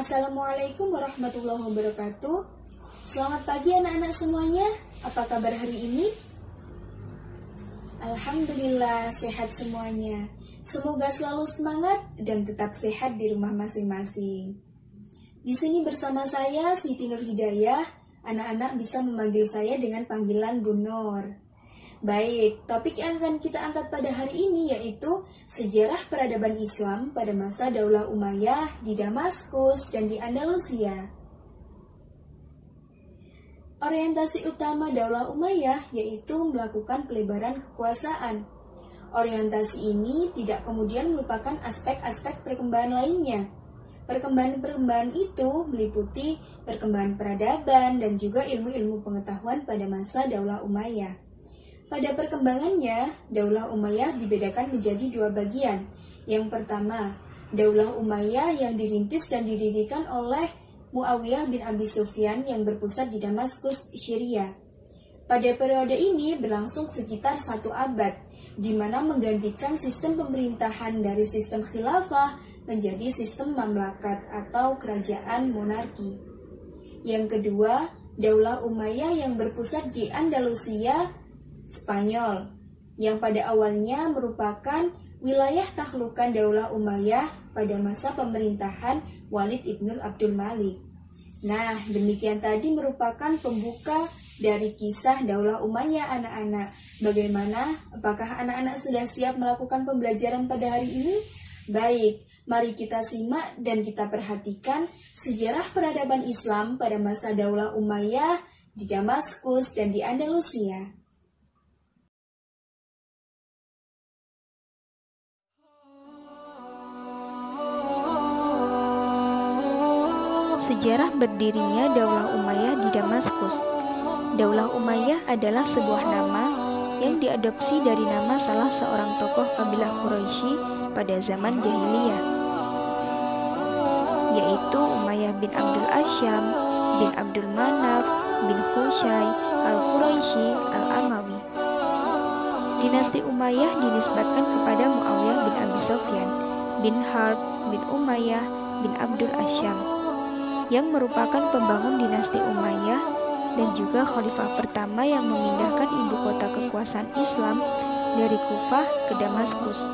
Assalamualaikum warahmatullahi wabarakatuh. Selamat pagi anak-anak semuanya. Apa kabar hari ini? Alhamdulillah sehat semuanya. Semoga selalu semangat dan tetap sehat di rumah masing-masing. Di sini bersama saya Siti Nur Hidayah. Anak-anak bisa memanggil saya dengan panggilan Bu Nur. Baik, topik yang akan kita angkat pada hari ini yaitu sejarah peradaban Islam pada masa Daulah Umayyah di Damaskus dan di Andalusia. Orientasi utama Daulah Umayyah yaitu melakukan pelebaran kekuasaan. Orientasi ini tidak kemudian melupakan aspek-aspek perkembangan lainnya. Perkembangan-perkembangan itu meliputi perkembangan peradaban dan juga ilmu-ilmu pengetahuan pada masa Daulah Umayyah. Pada perkembangannya, Daulah Umayyah dibedakan menjadi dua bagian. Yang pertama, Daulah Umayyah yang dirintis dan didirikan oleh Muawiyah bin Abi Sufyan yang berpusat di Damaskus, Syria. Pada periode ini berlangsung sekitar 1 abad, di mana menggantikan sistem pemerintahan dari sistem khilafah menjadi sistem mamlakat atau kerajaan monarki. Yang kedua, Daulah Umayyah yang berpusat di Andalusia, Spanyol, yang pada awalnya merupakan wilayah takhlukan Daulah Umayyah pada masa pemerintahan Walid ibn Abdul Malik. Nah, demikian tadi merupakan pembuka dari kisah Daulah Umayyah anak-anak. Bagaimana? Apakah anak-anak sudah siap melakukan pembelajaran pada hari ini? Baik, mari kita simak dan kita perhatikan sejarah peradaban Islam pada masa Daulah Umayyah di Damaskus dan di Andalusia. Sejarah berdirinya Daulah Umayyah di Damaskus. Daulah Umayyah adalah sebuah nama yang diadopsi dari nama salah seorang tokoh kabilah Quraisy pada zaman jahiliyah, yaitu Umayyah bin Abdul Asyam bin Abdul Manaf bin Husayn al-Quraisy al-Amawi. Dinasti Umayyah dinisbatkan kepada Muawiyah bin Abi Sufyan bin Harb bin Umayyah bin Abdul Asyam, yang merupakan pembangun dinasti Umayyah dan juga khalifah pertama yang memindahkan ibu kota kekuasaan Islam dari Kufah ke Damaskus.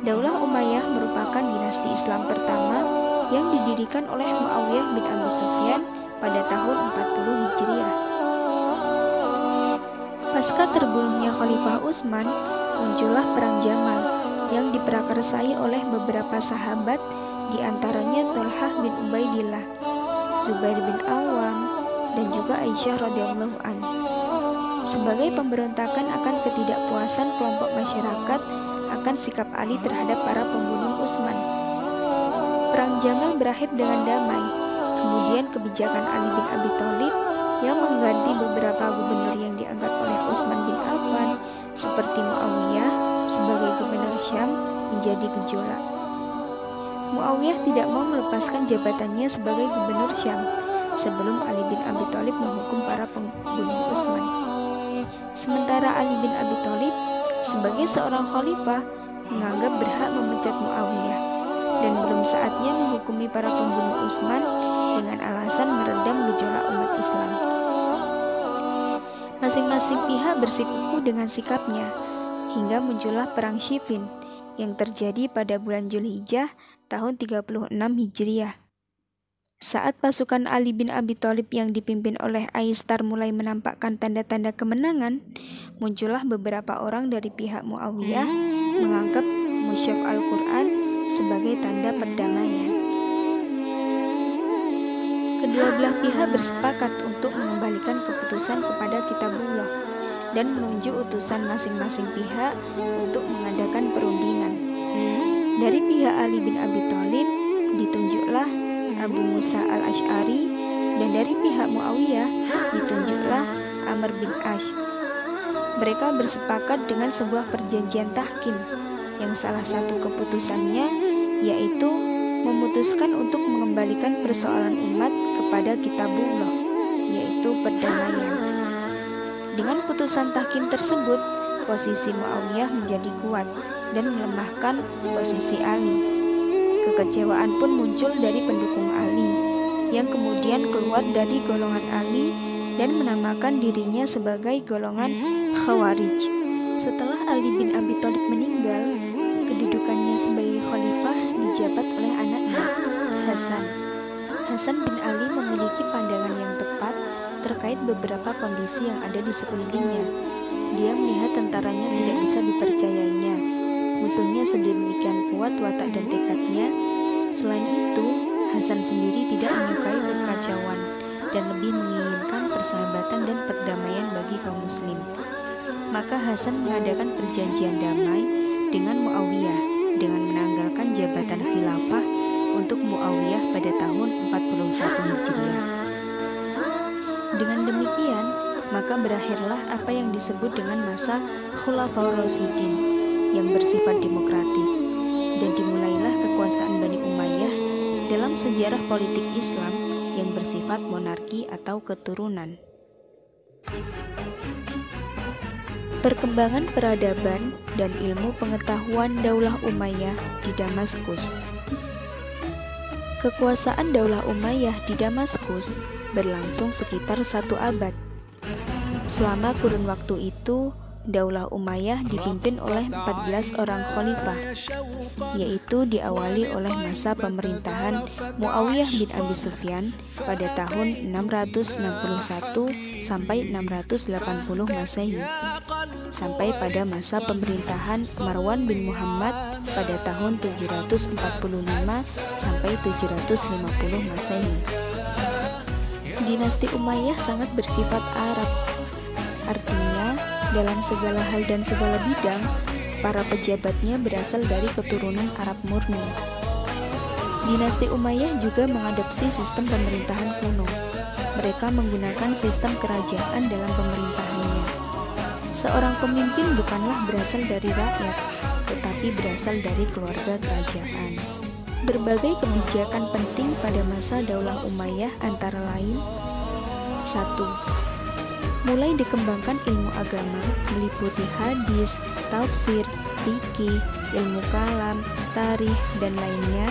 Daulah Umayyah merupakan dinasti Islam pertama yang didirikan oleh Muawiyah bin Abi Sufyan pada tahun 40 Hijriah. Pasca terbunuhnya Khalifah Utsman, muncullah Perang Jamal yang diprakarsai oleh beberapa sahabat, di antaranya Thalhah bin Ubaidillah, Zubair bin Awam, dan juga Aisyah radhiyallahu an. Sebagai pemberontakan akan ketidakpuasan kelompok masyarakat akan sikap Ali terhadap para pembunuh Utsman. Perang Jamal berakhir dengan damai. Kemudian kebijakan Ali bin Abi Thalib yang mengganti beberapa gubernur yang diangkat oleh Utsman bin Affan seperti Muawiyah sebagai gubernur Syam menjadi gejolak. Muawiyah tidak mau melepaskan jabatannya sebagai gubernur Syam sebelum Ali bin Abi Thalib menghukum para pembunuh Utsman. Sementara Ali bin Abi Thalib sebagai seorang khalifah menganggap berhak memecat Muawiyah dan belum saatnya menghukumi para pembunuh Utsman dengan alasan meredam gejolak umat Islam. Masing-masing pihak bersikukuh dengan sikapnya hingga muncullah Perang Siffin yang terjadi pada bulan Zulhijjah tahun 36 Hijriah. Saat pasukan Ali bin Abi Thalib yang dipimpin oleh Aistar mulai menampakkan tanda-tanda kemenangan, muncullah beberapa orang dari pihak Muawiyah menganggap mushaf Al-Quran sebagai tanda perdamaian. Kedua belah pihak bersepakat untuk mengembalikan keputusan kepada Kitabullah dan menunjuk utusan masing-masing pihak untuk mengadakan perundingan. Dari pihak Ali bin Abi Thalib ditunjuklah Abu Musa al-Asy'ari dan dari pihak Muawiyah ditunjuklah Amr bin Ash. Mereka bersepakat dengan sebuah perjanjian tahkim yang salah satu keputusannya yaitu memutuskan untuk mengembalikan persoalan umat kepada Kitabullah, yaitu perdamaian. Dengan putusan tahkim tersebut, posisi Muawiyah menjadi kuat dan melemahkan posisi Ali. Kekecewaan pun muncul dari pendukung Ali, yang kemudian keluar dari golongan Ali dan menamakan dirinya sebagai golongan Khawarij. Setelah Ali bin Abi Thalib meninggal, kedudukannya sebagai khalifah dijabat oleh anaknya, Hasan. Hasan bin Ali memiliki pandangan yang tepat terkait beberapa kondisi yang ada di sekelilingnya. Dia melihat tentaranya tidak bisa dipercayainya. Musuhnya sedemikian kuat watak dan tekadnya. Selain itu, Hasan sendiri tidak menyukai kekacauan dan lebih menginginkan persahabatan dan perdamaian bagi kaum muslim. Maka Hasan mengadakan perjanjian damai dengan Muawiyah dengan menanggalkan jabatan khilafah untuk Muawiyah pada tahun 41 Hijriah. Dengan demikian, maka berakhirlah apa yang disebut dengan masa Khulafaur Rasyidin yang bersifat demokratis, dan dimulailah kekuasaan Bani Umayyah dalam sejarah politik Islam yang bersifat monarki atau keturunan. Perkembangan peradaban dan ilmu pengetahuan Daulah Umayyah di Damaskus. Kekuasaan Daulah Umayyah di Damaskus berlangsung sekitar 1 abad. Selama kurun waktu itu, Daulah Umayyah dipimpin oleh 14 orang khalifah, yaitu diawali oleh masa pemerintahan Muawiyah bin Abi Sufyan pada tahun 661 sampai 680 Masehi, sampai pada masa pemerintahan Marwan bin Muhammad pada tahun 745 sampai 750 Masehi. Dinasti Umayyah sangat bersifat Arab. Artinya, dalam segala hal dan segala bidang, para pejabatnya berasal dari keturunan Arab murni. Dinasti Umayyah juga mengadopsi sistem pemerintahan kuno. Mereka menggunakan sistem kerajaan dalam pemerintahannya. Seorang pemimpin bukanlah berasal dari rakyat, tetapi berasal dari keluarga kerajaan. Berbagai kebijakan penting pada masa Daulah Umayyah antara lain: 1. Mulai dikembangkan ilmu agama meliputi hadis, tafsir, fikih, ilmu kalam, tarikh, dan lainnya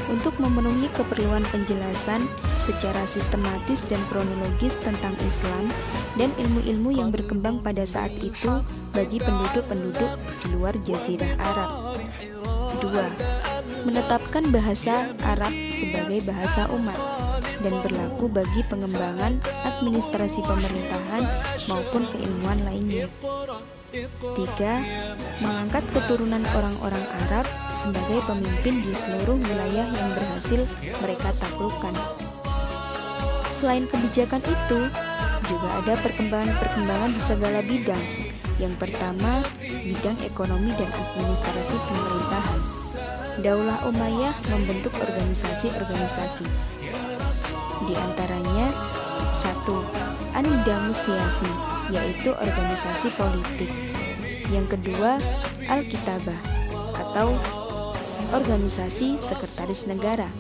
untuk memenuhi keperluan penjelasan secara sistematis dan kronologis tentang Islam dan ilmu-ilmu yang berkembang pada saat itu bagi penduduk-penduduk di luar Jazirah Arab. 2. Menetapkan bahasa Arab sebagai bahasa umat dan berlaku bagi pengembangan administrasi pemerintahan maupun keilmuan lainnya. 3. Mengangkat keturunan orang-orang Arab sebagai pemimpin di seluruh wilayah yang berhasil mereka taklukkan. Selain kebijakan itu, juga ada perkembangan-perkembangan di segala bidang. Yang pertama, bidang ekonomi dan administrasi pemerintahan. Daulah Umayyah membentuk organisasi-organisasi. Di antaranya 1. An-Nidamus Siyasi, yaitu organisasi politik. Yang kedua, Al-Kitabah atau organisasi sekretaris negara.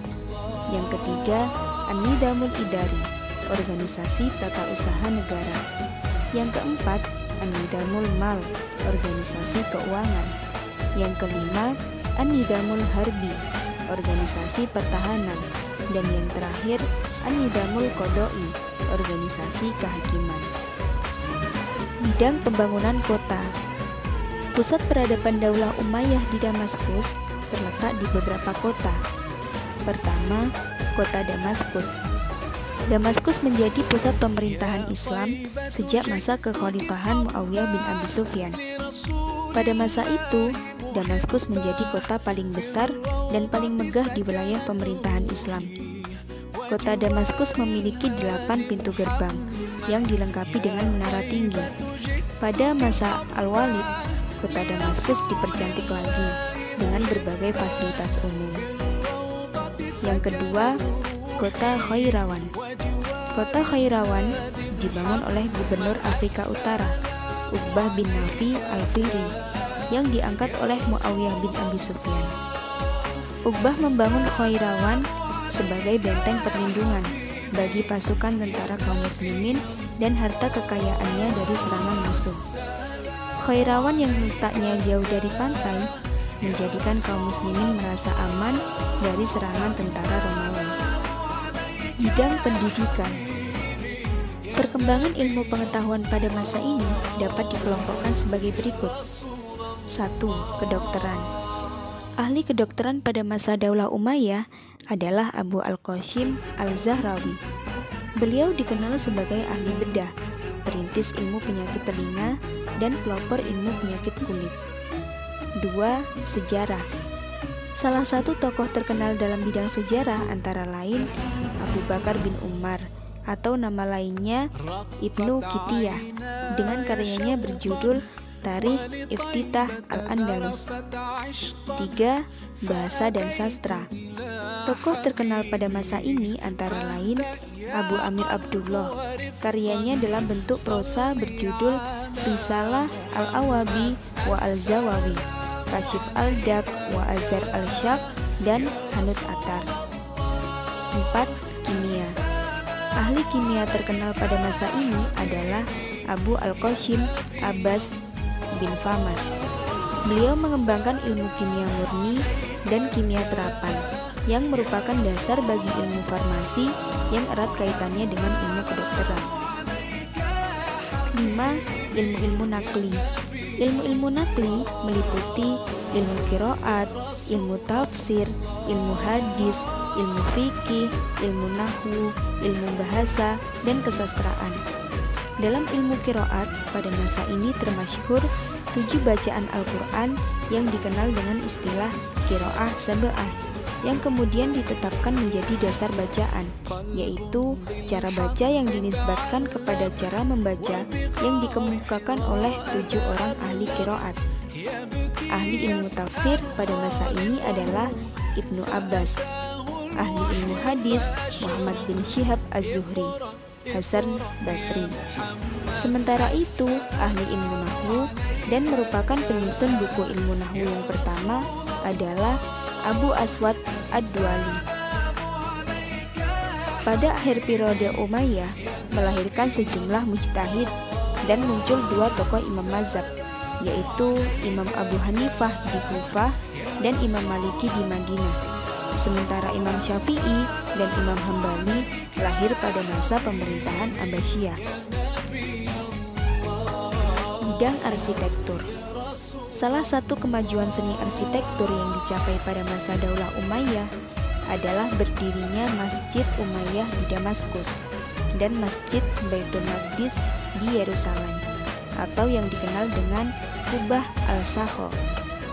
Yang ketiga, An-Nidamul Idari, organisasi tata usaha negara. Yang keempat, An-Nidamul Mal, organisasi keuangan. Yang kelima, An-Nidamul Harbi, organisasi pertahanan. Dan yang terakhir, An-Nidamul Qodoi, organisasi kehakiman. Bidang pembangunan kota. Pusat peradaban Daulah Umayyah di Damaskus terletak di beberapa kota. Pertama, kota Damaskus. Damaskus menjadi pusat pemerintahan Islam sejak masa kekhalifahan Muawiyah bin Abi Sufyan. Pada masa itu, Damaskus menjadi kota paling besar dan paling megah di wilayah pemerintahan Islam. Kota Damaskus memiliki 8 pintu gerbang yang dilengkapi dengan menara tinggi. Pada masa Al-Walid, kota Damaskus dipercantik lagi dengan berbagai fasilitas umum. Yang kedua, kota Khairawan. Kota Khairawan dibangun oleh Gubernur Afrika Utara, Uqbah bin Nafi al-Fihri, yang diangkat oleh Muawiyah bin Abi Sufyan. Uqbah membangun Khairawan sebagai benteng perlindungan bagi pasukan tentara kaum muslimin dan harta kekayaannya dari serangan musuh. Khairawan yang letaknya jauh dari pantai menjadikan kaum muslimin merasa aman dari serangan tentara Romawi. Bidang pendidikan. Perkembangan ilmu pengetahuan pada masa ini dapat dikelompokkan sebagai berikut. 1. Kedokteran. Ahli kedokteran pada masa Daulah Umayyah adalah Abu Al-Qasim Al-Zahrawi. Beliau dikenal sebagai ahli bedah, perintis ilmu penyakit telinga, dan pelopor ilmu penyakit kulit. 2. Sejarah. Salah satu tokoh terkenal dalam bidang sejarah antara lain Abu Bakar bin Umar atau nama lainnya Ibnu Kitiyah dengan karyanya berjudul Tarikh Iftitah Al-Andalus. 3. Bahasa dan sastra. Tokoh terkenal pada masa ini antara lain Abu Amir Abdullah. Karyanya dalam bentuk prosa berjudul Risalah Al-Awabi wa Al-Zawawi, Kashif Al-Dak wa Azhar Al-Syaq, dan Hanud Atar. 4. Kimia. Ahli kimia terkenal pada masa ini adalah Abu Al-Qasim Abbas bin Famas. Beliau mengembangkan ilmu kimia murni dan kimia terapan yang merupakan dasar bagi ilmu farmasi yang erat kaitannya dengan ilmu kedokteran. 5. Ilmu-ilmu nakli. Ilmu-ilmu nakli meliputi ilmu qiraat, ilmu tafsir, ilmu hadis, ilmu fikih, ilmu nahwu, ilmu bahasa, dan kesastraan. Dalam ilmu qiraat, pada masa ini termasyhur 7 bacaan Al-Quran yang dikenal dengan istilah qiraah sab'ah, yang kemudian ditetapkan menjadi dasar bacaan, yaitu cara baca yang dinisbatkan kepada cara membaca yang dikemukakan oleh 7 orang ahli qiraat. Ahli ilmu tafsir pada masa ini adalah Ibnu Abbas. Ahli ilmu hadis Muhammad bin Syihab Az-Zuhri, Hasan Basri. Sementara itu, ahli ilmu nahwu dan merupakan penyusun buku ilmu nahwu yang pertama adalah Abu Aswad Ad-Duali. Pada akhir periode Umayyah melahirkan sejumlah mujtahid dan muncul 2 tokoh imam mazhab, yaitu Imam Abu Hanifah di Kufah dan Imam Maliki di Madinah. Sementara Imam Syafi'i dan Imam Hambali lahir pada masa pemerintahan Abbasiyah. Bidang arsitektur. Salah satu kemajuan seni arsitektur yang dicapai pada masa Daulah Umayyah adalah berdirinya Masjid Umayyah di Damaskus dan Masjid Baitul Maqdis di Yerusalem, atau yang dikenal dengan Kubah Al-Sakho,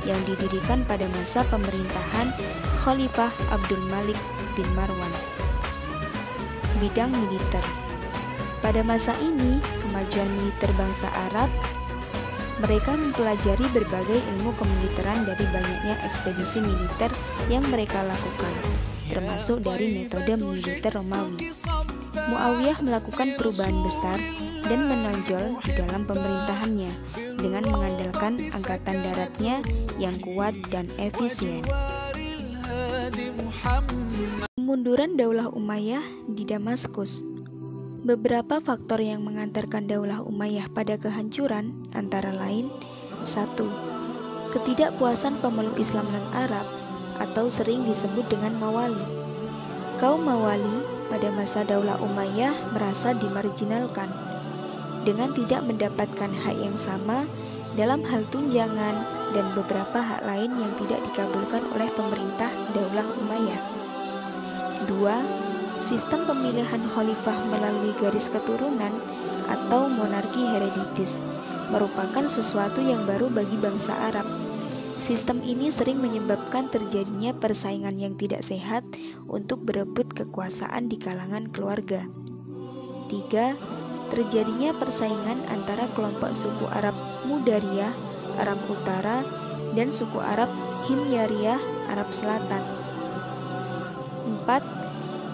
yang didirikan pada masa pemerintahan Khalifah Abdul Malik bin Marwan. Bidang militer. Pada masa ini, kemajuan militer bangsa Arab, mereka mempelajari berbagai ilmu kemiliteran dari banyaknya ekspedisi militer yang mereka lakukan, termasuk dari metode militer Romawi. Muawiyah melakukan perubahan besar dan menonjol di dalam pemerintahannya dengan mengandalkan angkatan daratnya yang kuat dan efisien. Kemunduran Daulah Umayyah di Damaskus. Beberapa faktor yang mengantarkan Daulah Umayyah pada kehancuran antara lain: 1. Ketidakpuasan pemeluk Islam non-Arab atau sering disebut dengan Mawali. Kaum Mawali pada masa Daulah Umayyah merasa dimarginalkan dengan tidak mendapatkan hak yang sama dalam hal tunjangan dan beberapa hak lain yang tidak dikabulkan oleh pemerintah Daulah Umayyah. 2. Sistem pemilihan khalifah melalui garis keturunan atau monarki hereditis merupakan sesuatu yang baru bagi bangsa Arab. Sistem ini sering menyebabkan terjadinya persaingan yang tidak sehat untuk berebut kekuasaan di kalangan keluarga. 3. Terjadinya persaingan antara kelompok suku Arab Mudariyah, Arab Utara, dan suku Arab Himyariyah, Arab Selatan. 4.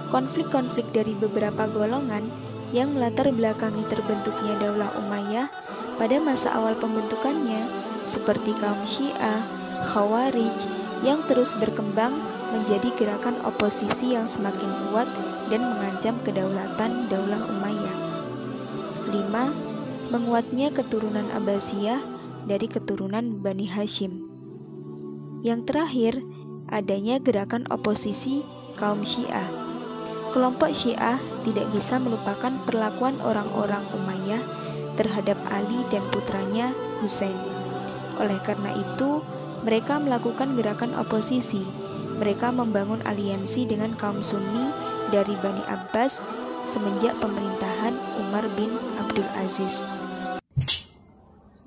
Konflik-konflik dari beberapa golongan yang melatar belakangi terbentuknya Daulah Umayyah pada masa awal pembentukannya, seperti kaum Syiah, Khawarij, yang terus berkembang menjadi gerakan oposisi yang semakin kuat dan mengancam kedaulatan Daulah Umayyah. 5. Menguatnya keturunan Abbasiyah dari keturunan Bani Hashim. Yang terakhir, adanya gerakan oposisi kaum Syiah. Kelompok Syiah tidak bisa melupakan perlakuan orang-orang Umayyah terhadap Ali dan putranya Husain. Oleh karena itu, mereka melakukan gerakan oposisi. Mereka membangun aliansi dengan kaum Sunni dari Bani Abbas semenjak pemerintahan Umar bin Abdul Aziz.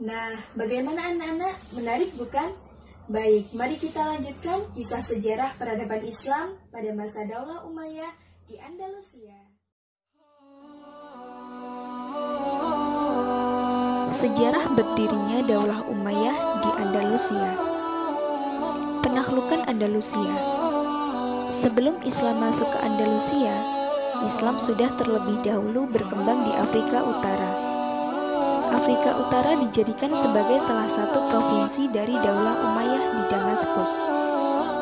Nah, bagaimana anak-anak? Menarik bukan? Baik, mari kita lanjutkan kisah sejarah peradaban Islam pada masa Daulah Umayyah di Andalusia. Sejarah berdirinya Daulah Umayyah di Andalusia. Penaklukan Andalusia. Sebelum Islam masuk ke Andalusia, Islam sudah terlebih dahulu berkembang di Afrika Utara. Afrika Utara dijadikan sebagai salah satu provinsi dari Daulah Umayyah di Damaskus.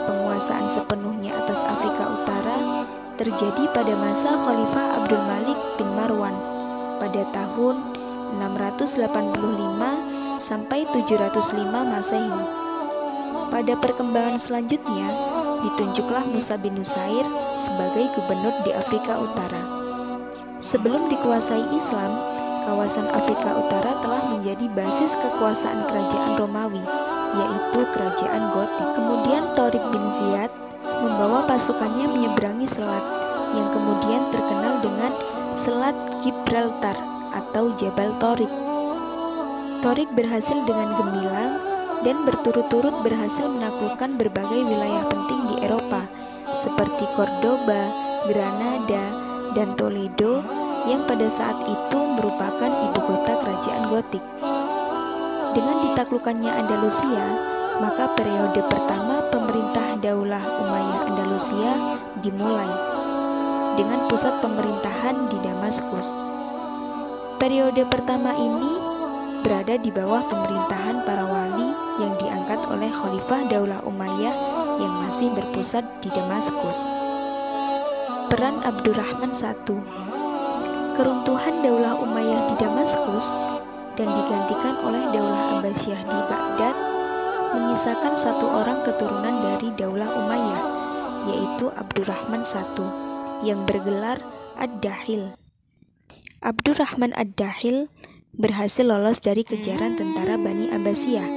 Penguasaan sepenuhnya atas Afrika Utara terjadi pada masa Khalifah Abdul Malik bin Marwan pada tahun 685 sampai 705 Masehi. Pada perkembangan selanjutnya, ditunjuklah Musa bin Nusair sebagai gubernur di Afrika Utara. Sebelum dikuasai Islam, kawasan Afrika Utara telah menjadi basis kekuasaan kerajaan Romawi, yaitu kerajaan Gotik. Kemudian Tariq bin Ziyad membawa pasukannya menyeberangi selat, yang kemudian terkenal dengan Selat Gibraltar atau Jabal Tariq. Tariq berhasil dengan gemilang dan berturut-turut berhasil menaklukkan berbagai wilayah penting di Eropa seperti Cordoba, Granada, dan Toledo yang pada saat itu merupakan ibu kota kerajaan Gotik. Dengan ditaklukannya Andalusia, maka periode pertama pemerintah Daulah Umayyah Andalusia dimulai dengan pusat pemerintahan di Damaskus. Periode pertama ini berada di bawah pemerintahan para wali yang diangkat oleh Khalifah Daulah Umayyah yang masih berpusat di Damaskus. Peran Abdurrahman I. Keruntuhan Daulah Umayyah di Damaskus dan digantikan oleh Daulah Abbasiyah di Baghdad menyisakan satu orang keturunan dari Daulah Umayyah, yaitu Abdurrahman I yang bergelar Ad-Dahil. Abdurrahman Ad-Dahil berhasil lolos dari kejaran tentara Bani Abbasiyah,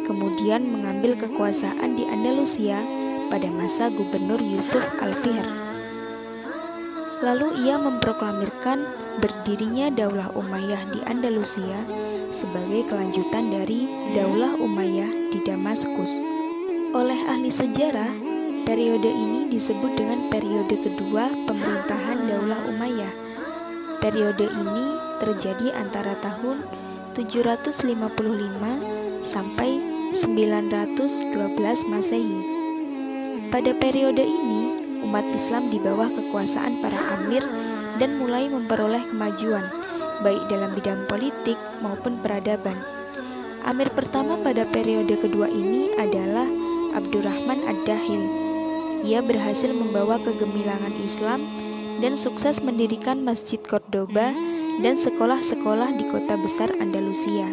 kemudian mengambil kekuasaan di Andalusia pada masa Gubernur Yusuf Al-Fihr. Lalu ia memproklamirkan berdirinya Daulah Umayyah di Andalusia sebagai kelanjutan dari Daulah Umayyah di Damaskus. Oleh ahli sejarah, periode ini disebut dengan periode kedua pemerintahan Daulah Umayyah. Periode ini terjadi antara tahun 755 sampai 912 Masehi. Pada periode ini, umat Islam di bawah kekuasaan para amir dan mulai memperoleh kemajuan, baik dalam bidang politik maupun peradaban. Amir pertama pada periode kedua ini adalah Abdurrahman Ad-Dahil. Ia berhasil membawa kegemilangan Islam dan sukses mendirikan Masjid Cordoba dan sekolah-sekolah di kota besar Andalusia.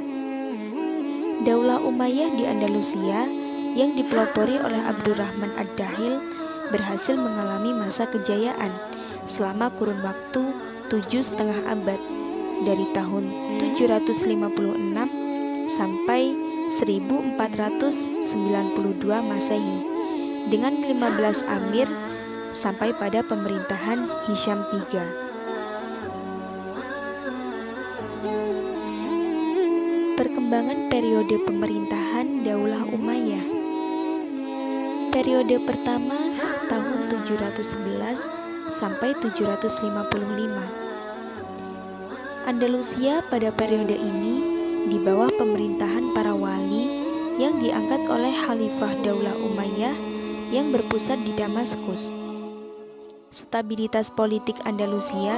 Daulah Umayyah di Andalusia yang dipelopori oleh Abdurrahman Ad-Dahil berhasil mengalami masa kejayaan selama kurun waktu 7,5 abad, dari tahun 756 sampai 1492 Masehi, dengan 15 amir sampai pada pemerintahan Hisham III. Perkembangan periode pemerintahan Daulah Umayyah. Periode pertama tahun 711 sampai 755. Andalusia pada periode ini di bawah pemerintahan para wali yang diangkat oleh Khalifah Daulah Umayyah yang berpusat di Damaskus. Stabilitas politik Andalusia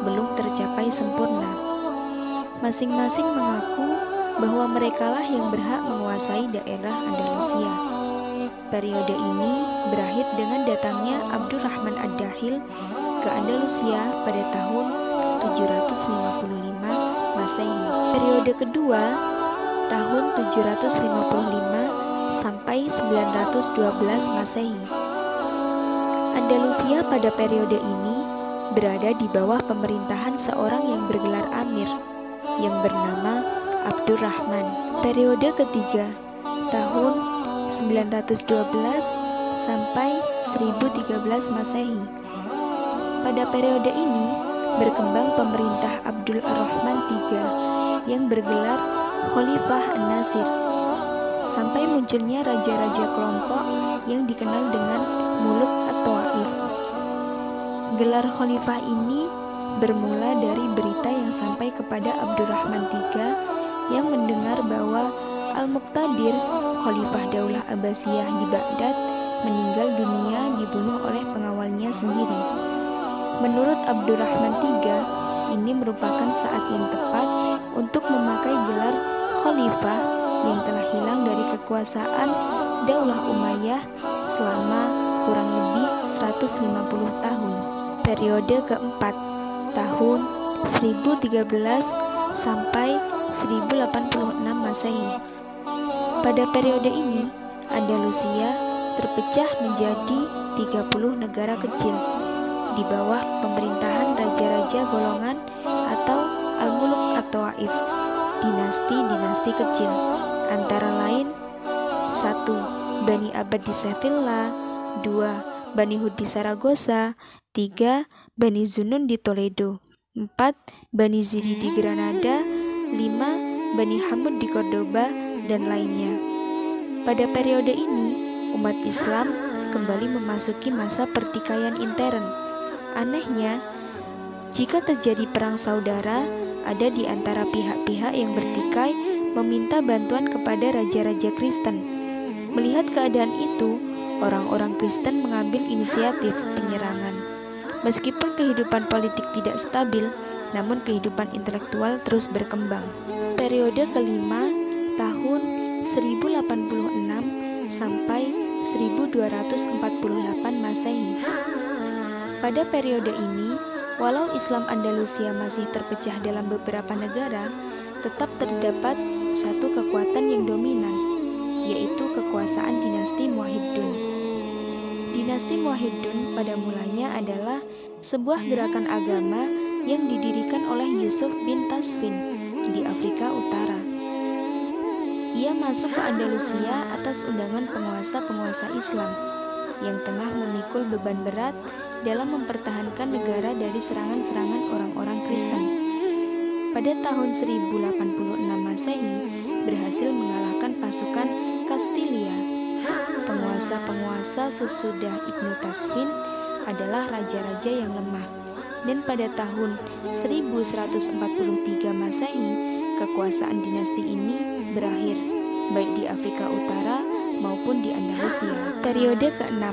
belum tercapai sempurna. Masing-masing mengaku bahwa merekalah yang berhak menguasai daerah Andalusia. Periode ini berakhir dengan datangnya Abdurrahman Ad-Dahil ke Andalusia pada tahun 755 Masehi. Periode kedua tahun 755 sampai 912 Masehi. Andalusia pada periode ini berada di bawah pemerintahan seorang yang bergelar Amir yang bernama Abdurrahman. Periode ketiga tahun 912 sampai 1013 Masehi. Pada periode ini berkembang pemerintah Abdul Ar-Rahman III yang bergelar Khalifah An-Nasir, sampai munculnya raja-raja kelompok yang dikenal dengan Muluk At-Tawaif. Gelar Khalifah ini bermula dari berita yang sampai kepada Abdurrahman III yang mendengar bahwa Al-Muqtadir, Khalifah Daulah Abbasiyah di Baghdad, meninggal dunia dibunuh oleh pengawalnya sendiri. Menurut Abdurrahman III, ini merupakan saat yang tepat untuk memakai gelar Khalifah yang telah hilang dari kekuasaan Daulah Umayyah selama kurang lebih 150 tahun. Periode keempat, tahun 1013 sampai 1086 Masehi. Pada periode ini, Andalusia terpecah menjadi 30 negara kecil di bawah pemerintahan raja-raja golongan atau Al-Muluk At-Tawaif, dinasti-dinasti kecil, antara lain 1. Bani Abbad di Sevilla, 2. Bani Hud di Saragossa, 3. Bani Zunun di Toledo, 4. Bani Ziri di Granada, 5. Bani Hamud di Cordoba, dan lainnya. Pada periode ini, umat Islam kembali memasuki masa pertikaian intern. Anehnya, jika terjadi perang saudara, ada di antara pihak-pihak yang bertikai meminta bantuan kepada raja-raja Kristen. Melihat keadaan itu, orang-orang Kristen mengambil inisiatif penyerangan. Meskipun kehidupan politik tidak stabil, namun kehidupan intelektual terus berkembang. Periode kelima, tahun 1086 sampai 1248 Masehi. Pada periode ini, walau Islam Andalusia masih terpecah dalam beberapa negara, tetap terdapat satu kekuatan yang dominan, yaitu kekuasaan dinasti Muwahhidun. Dinasti Muwahhidun pada mulanya adalah sebuah gerakan agama yang didirikan oleh Yusuf bin Tasfin di Afrika Utara. Ia masuk ke Andalusia atas undangan penguasa-penguasa Islam yang tengah memikul beban berat dalam mempertahankan negara dari serangan-serangan orang-orang Kristen. Pada tahun 1086 Masehi, berhasil mengalahkan pasukan Kastilia. Penguasa-penguasa sesudah Ibnu Tasfin adalah raja-raja yang lemah, dan pada tahun 1143 Masehi, kekuasaan dinasti ini berakhir, baik di Afrika Utara maupun di Andalusia. Periode ke-6,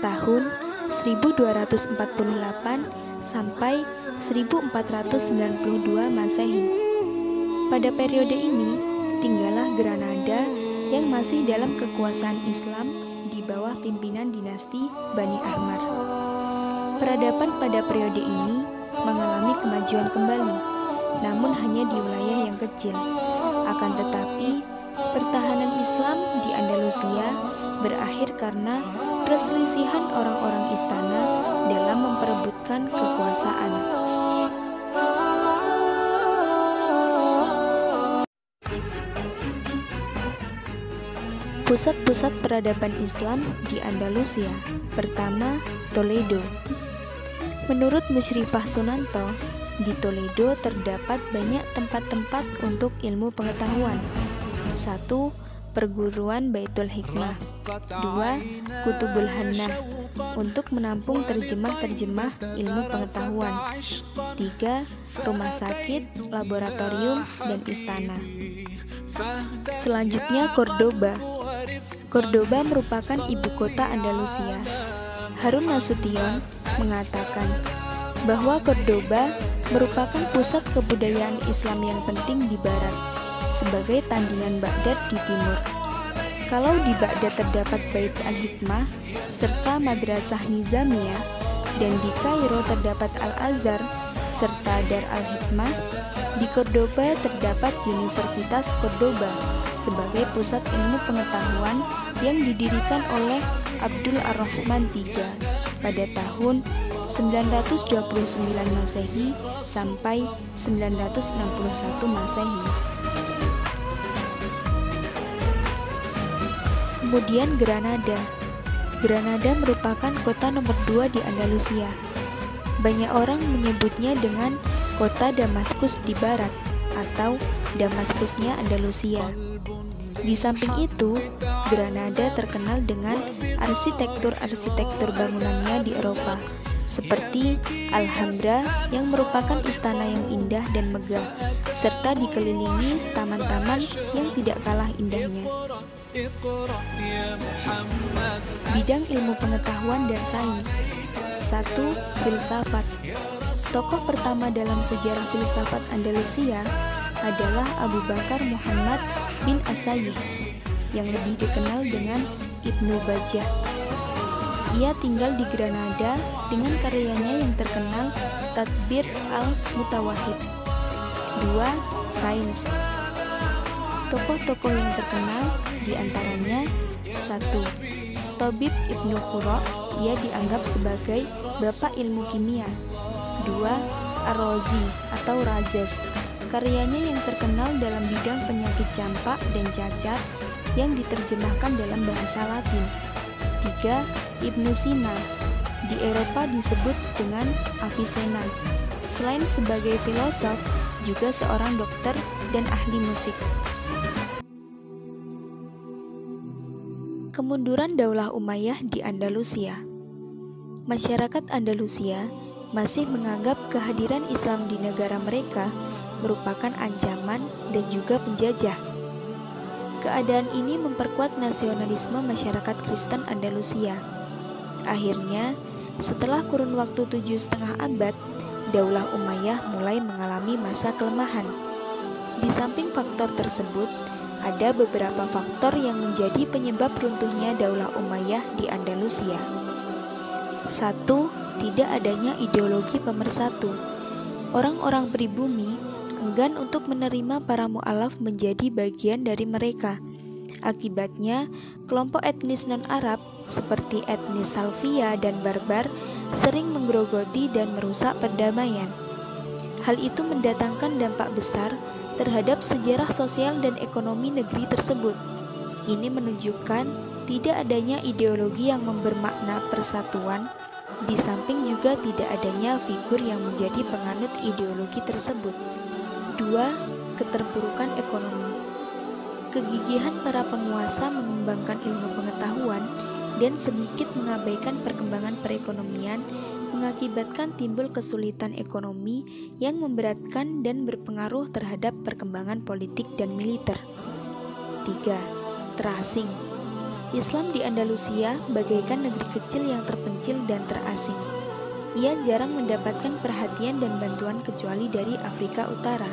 tahun 1248 sampai 1492 Masehi. Pada periode ini, tinggallah Granada yang masih dalam kekuasaan Islam di bawah pimpinan dinasti Bani Ahmar. Peradaban pada periode ini mengalami kemajuan kembali, namun hanya di wilayah yang kecil. Akan tetapi, pertahanan Islam di Andalusia berakhir karena perselisihan orang-orang istana dalam memperebutkan kekuasaan. Pusat-pusat peradaban Islam di Andalusia. Pertama, Toledo. Menurut Musyrifah Sunanto, di Toledo terdapat banyak tempat-tempat untuk ilmu pengetahuan. 1. Perguruan Baitul Hikmah. 2. Kutubul Hannah untuk menampung terjemah-terjemah ilmu pengetahuan. 3. Rumah sakit, laboratorium, dan istana. Selanjutnya Cordoba. Cordoba merupakan ibu kota Andalusia. Harun Nasution mengatakan bahwa Cordoba merupakan pusat kebudayaan Islam yang penting di barat, sebagai tandingan Baghdad di timur. Kalau di Baghdad terdapat Bait Al-Hikmah serta Madrasah Nizamiyah, dan di Kairo terdapat Al-Azhar serta Dar Al-Hikmah, Di Cordoba terdapat Universitas Cordoba sebagai pusat ilmu pengetahuan yang didirikan oleh Abdul Ar-Rahman III pada tahun 929 Masehi sampai 961 Masehi. Kemudian Granada. Granada merupakan kota nomor 2 di Andalusia. Banyak orang menyebutnya dengan kota Damaskus di barat atau Damaskusnya Andalusia. Di samping itu, Granada terkenal dengan arsitektur-arsitektur bangunannya di Eropa, seperti Alhambra yang merupakan istana yang indah dan megah, serta dikelilingi taman-taman yang tidak kalah indahnya. Bidang ilmu pengetahuan dan sains. 1. Filsafat. Tokoh pertama dalam sejarah filsafat Andalusia adalah Abu Bakar Muhammad bin As-Sayyih, yang lebih dikenal dengan Ibnu Bajjah. Ia tinggal di Granada dengan karyanya yang terkenal Tadbir al-Mutawahhid. 2. Sains. Tokoh-tokoh yang terkenal diantaranya 1. Thabit Ibnu Qurra, ia dianggap sebagai bapak ilmu kimia. 2. Ar-Razi atau Rhazes, karyanya yang terkenal dalam bidang penyakit campak dan cacat yang diterjemahkan dalam bahasa Latin. 3. Ibnu Sina, di Eropa disebut dengan Avicenna. Selain sebagai filosof, juga seorang dokter dan ahli musik. Kemunduran Daulah Umayyah di Andalusia. Masyarakat Andalusia masih menganggap kehadiran Islam di negara mereka merupakan ancaman dan juga penjajah. Keadaan ini memperkuat nasionalisme masyarakat Kristen Andalusia. Akhirnya, setelah kurun waktu 7,5 abad, Daulah Umayyah mulai mengalami masa kelemahan. Di samping faktor tersebut, ada beberapa faktor yang menjadi penyebab runtuhnya Daulah Umayyah di Andalusia. 1. Tidak adanya ideologi pemersatu. Orang-orang pribumi enggan untuk menerima para mu'alaf menjadi bagian dari mereka. Akibatnya, kelompok etnis non-Arab seperti etnis Salvia dan Barbar sering menggerogoti dan merusak perdamaian. Hal itu mendatangkan dampak besar terhadap sejarah sosial dan ekonomi negeri tersebut. Ini menunjukkan tidak adanya ideologi yang bermakna persatuan, di samping juga tidak adanya figur yang menjadi penganut ideologi tersebut. 2. Keterpurukan ekonomi. Kegigihan para penguasa mengembangkan ilmu pengetahuan dan sedikit mengabaikan perkembangan perekonomian mengakibatkan timbul kesulitan ekonomi yang memberatkan dan berpengaruh terhadap perkembangan politik dan militer. 3. Terasing. Islam di Andalusia bagaikan negeri kecil yang terpencil dan terasing. Ia jarang mendapatkan perhatian dan bantuan kecuali dari Afrika Utara.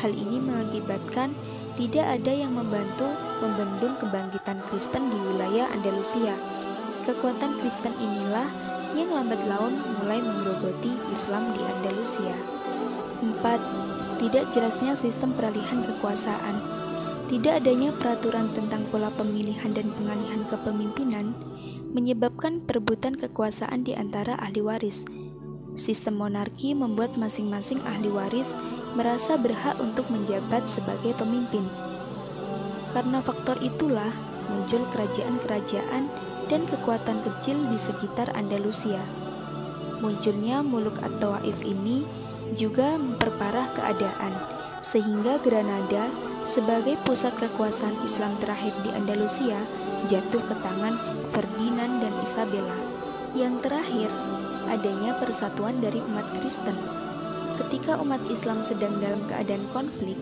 Hal ini mengakibatkan tidak ada yang membantu membendung kebangkitan Kristen di wilayah Andalusia. Kekuatan Kristen inilah yang lambat laun mulai menggerogoti Islam di Andalusia. 4. Tidak jelasnya sistem peralihan kekuasaan. Tidak adanya peraturan tentang pola pemilihan dan pengalihan kepemimpinan menyebabkan perebutan kekuasaan di antara ahli waris. Sistem monarki membuat masing-masing ahli waris merasa berhak untuk menjabat sebagai pemimpin. Karena faktor itulah muncul kerajaan-kerajaan dan kekuatan kecil di sekitar Andalusia. Munculnya Muluk at-Tawaif ini juga memperparah keadaan, sehingga Granada sebagai pusat kekuasaan Islam terakhir di Andalusia jatuh ke tangan Ferdinand dan Isabella. Yang terakhir, adanya persatuan dari umat Kristen. Ketika umat Islam sedang dalam keadaan konflik,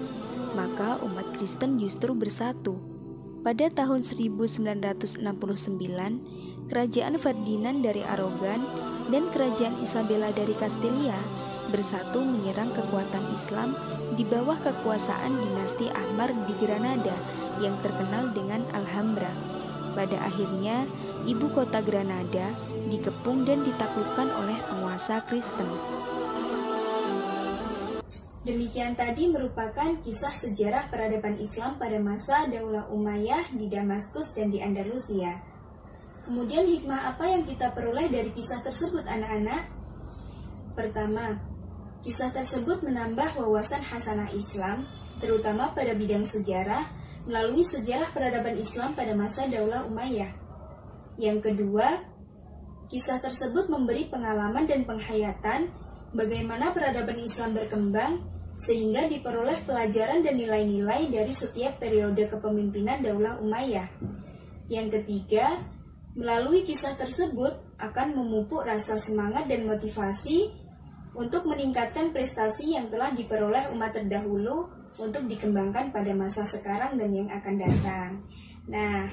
maka umat Kristen justru bersatu. Pada tahun 1969, kerajaan Ferdinand dari Aragon dan kerajaan Isabella dari Kastilia bersatu menyerang kekuatan Islam di bawah kekuasaan dinasti Ahmar di Granada yang terkenal dengan Alhambra. Pada akhirnya, ibu kota Granada dikepung dan ditaklukkan oleh penguasa Kristen. Demikian tadi merupakan kisah sejarah peradaban Islam pada masa Daulah Umayyah di Damaskus dan di Andalusia. Kemudian hikmah apa yang kita peroleh dari kisah tersebut, anak-anak? Pertama, kisah tersebut menambah wawasan hasanah Islam, terutama pada bidang sejarah, melalui sejarah peradaban Islam pada masa Daulah Umayyah. Yang kedua, kisah tersebut memberi pengalaman dan penghayatan bagaimana peradaban Islam berkembang, sehingga diperoleh pelajaran dan nilai-nilai dari setiap periode kepemimpinan Daulah Umayyah. Yang ketiga, melalui kisah tersebut akan memupuk rasa semangat dan motivasi untuk meningkatkan prestasi yang telah diperoleh umat terdahulu untuk dikembangkan pada masa sekarang dan yang akan datang. Nah,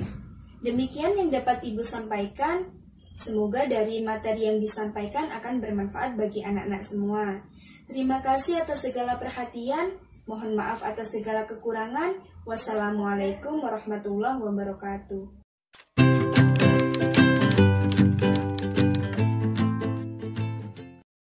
demikian yang dapat Ibu sampaikan. Semoga dari materi yang disampaikan akan bermanfaat bagi anak-anak semua. Terima kasih atas segala perhatian. Mohon maaf atas segala kekurangan. Wassalamualaikum warahmatullahi wabarakatuh.